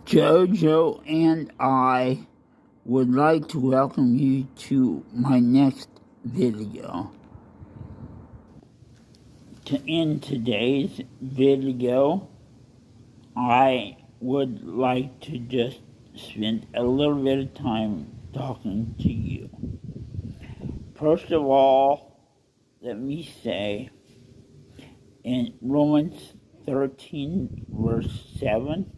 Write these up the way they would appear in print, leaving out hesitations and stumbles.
Jojo and I would like to welcome you to my next video. In today's video, I would like to just spend a little bit of time talking to you. First of all, let me say, in Romans 13, verse 7,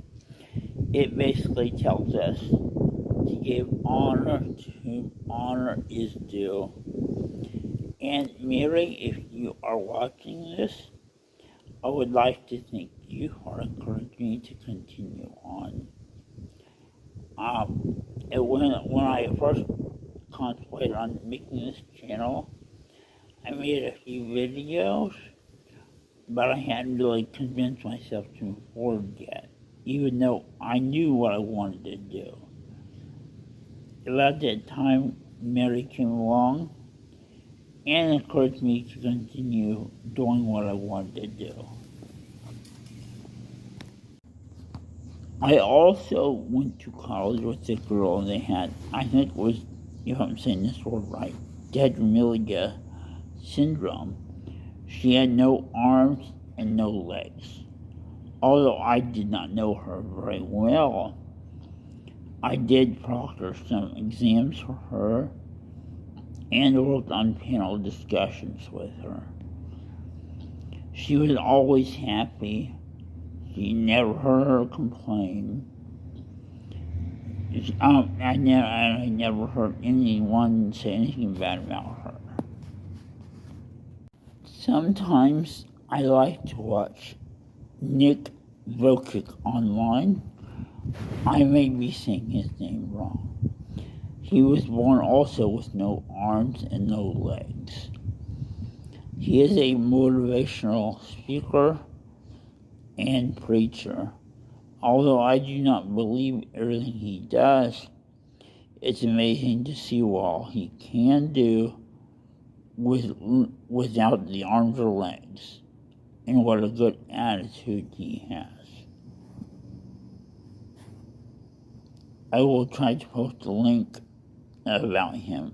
it basically tells us to give honor to whom honor is due. And Mary, if you are watching this, I would like to thank you for encouraging me to continue on. When I first contemplated on making this channel, I made a few videos, but I hadn't really convinced myself to move forward yet, even though I knew what I wanted to do. About that time, Mary came along and encouraged me to continue doing what I wanted to do. I also went to college with a girl that had, I think it was, if I'm saying this word right, Tetra-amelia syndrome. She had no arms and no legs. Although I did not know her very well, I did proctor some exams for her and worked on panel discussions with her. She was always happy. She never heard her complain. I never heard anyone say anything bad about her. Sometimes I like to watch Nic Vujicic online. I may be saying his name wrong. He was born also with no arms and no legs. He is a motivational speaker and preacher. Although I do not believe everything he does, it's amazing to see what all he can do without the arms or legs, and what a good attitude he has. I will try to post a link about him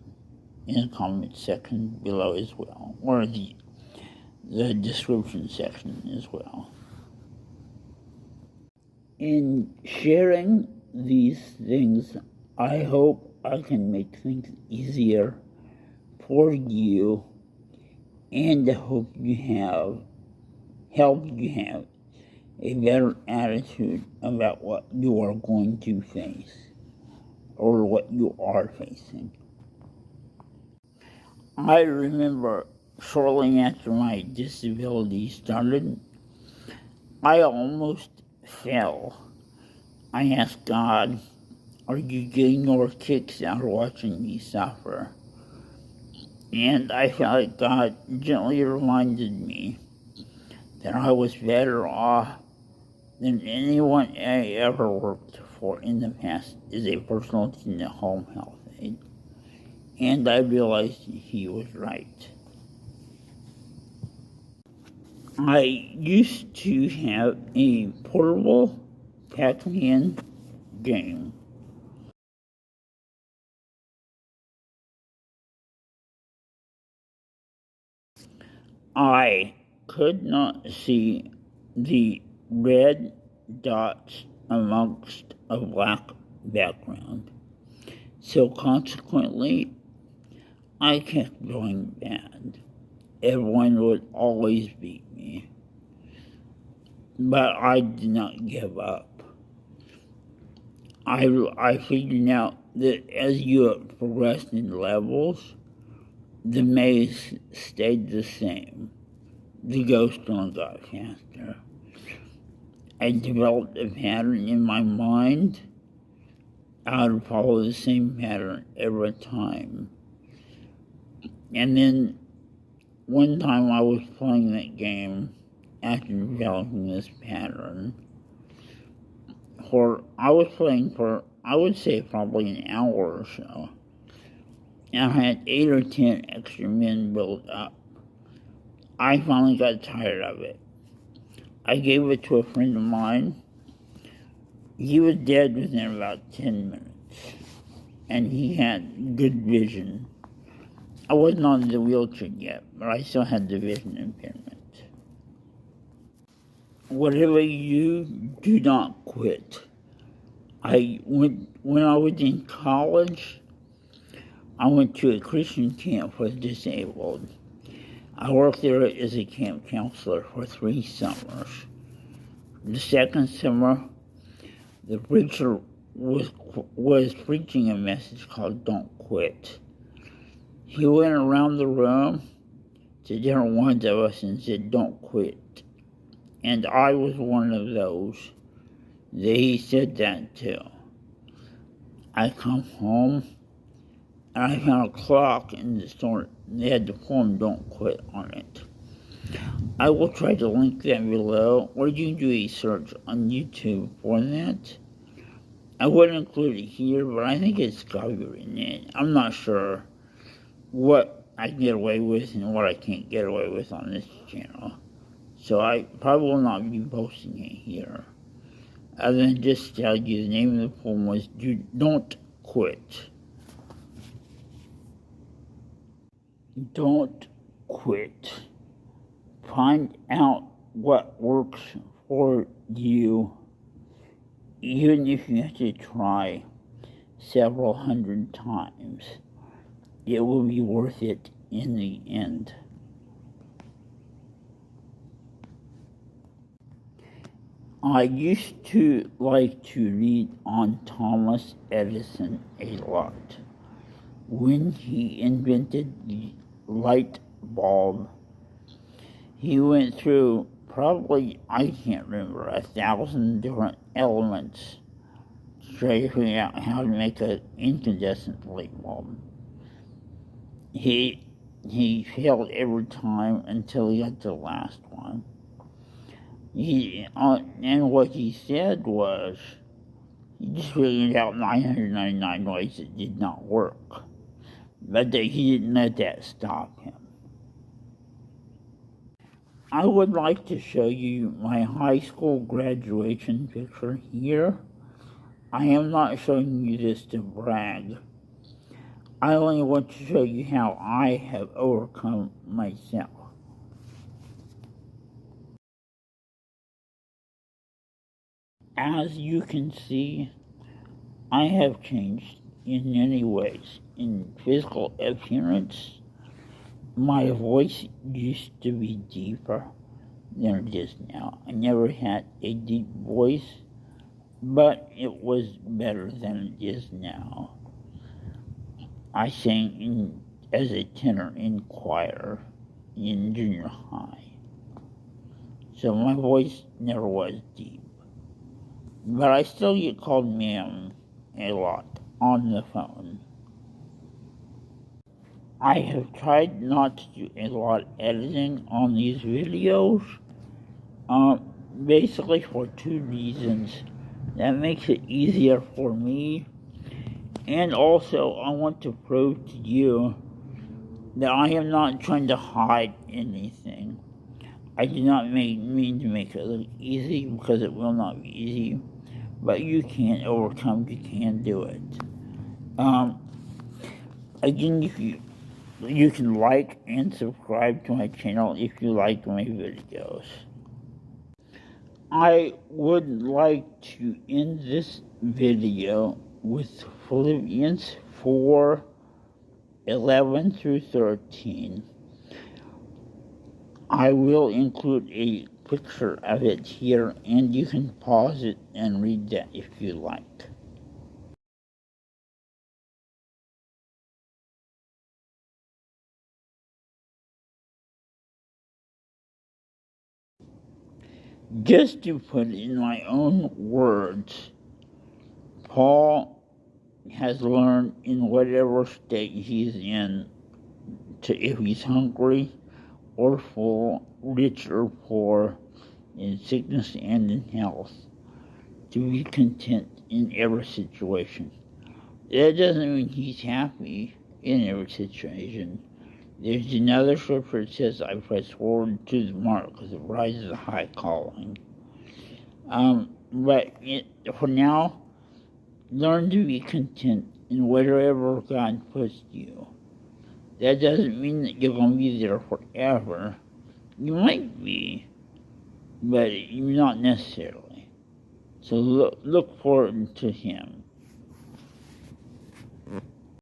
in the comment section below as well, or the description section as well. In sharing these things, I hope I can make things easier for you, and I hope you have a better attitude about what you are going to face, or what you are facing. I remember shortly after my disability started, I almost fell. I asked God, are you getting more kicks out of watching me suffer? And I felt like God gently reminded me that I was better off than anyone I ever worked for in the past as a personal attendant home health aide. And I realized he was right. I used to have a portable Pac-Man game. I could not see the red dots amongst a black background, so consequently, I kept going bad. Everyone would always beat me, but I did not give up. I figured out that as you progressed in levels, the maze stayed the same. The ghost only got faster. I developed a pattern in my mind. I would follow the same pattern every time. And then one time I was playing that game after developing this pattern. I was playing for, I would say, probably an hour or so. And I had 8 or 10 extra men built up. I finally got tired of it. I gave it to a friend of mine He was dead within about 10 minutes, and he had good vision. I wasn't on the wheelchair yet, but I still had the vision impairment. Whatever you do not quit. When I was in college, I went to a Christian camp for the disabled. I worked there as a camp counselor for 3 summers. The second summer, the preacher was preaching a message called "Don't Quit." He went around the room to different ones of us and said, "Don't quit." And I was one of those that he said that to. I come home and I found a clock in the store. They had the poem "Don't Quit" on it. I will try to link that below, or you can do a search on YouTube for that. I wouldn't include it here, but I think it's copyrighted. I'm not sure what I can get away with and what I can't get away with on this channel. So I probably will not be posting it here. Other than just tell you the name of the poem was "Don't Quit." Don't quit. Find out what works for you, even if you have to try several hundred times. It will be worth it in the end. I used to like to read on Thomas Edison a lot. When he invented the light bulb, he went through probably, I can't remember, 1,000 different elements to try to figure out how to make an incandescent light bulb. He failed every time until he got the last one. And what he said was, he just figured out 999 ways it did not work. But he didn't let that stop him. I would like to show you my high school graduation picture here. I am not showing you this to brag. I only want to show you how I have overcome myself. As you can see, I have changed in many ways. In physical appearance, my voice used to be deeper than it is now. I never had a deep voice, but it was better than it is now. I sang as a tenor in choir in junior high, so my voice never was deep. But I still get called ma'am a lot on the phone. I have tried not to do a lot of editing on these videos, basically for 2 reasons. That makes it easier for me, and also I want to prove to you that I am not trying to hide anything. I do not mean to make it look easy, because it will not be easy, but you can overcome, you can do it. Again, if you can like and subscribe to my channel if you like my videos. I would like to end this video with Philippians 4:11 through 13. I will include a picture of it here, and you can pause it and read that if you like. Just to put it in my own words, Paul has learned in whatever state he's in, if he's hungry or full, rich or poor, in sickness and in health, to be content in every situation. That doesn't mean he's happy in every situation. There's another scripture that says, "I press forward to the mark, because the prize is a high calling." But for now, learn to be content in wherever God puts you. That doesn't mean that you're going to be there forever. You might be, but you're not necessarily. So look forward to Him.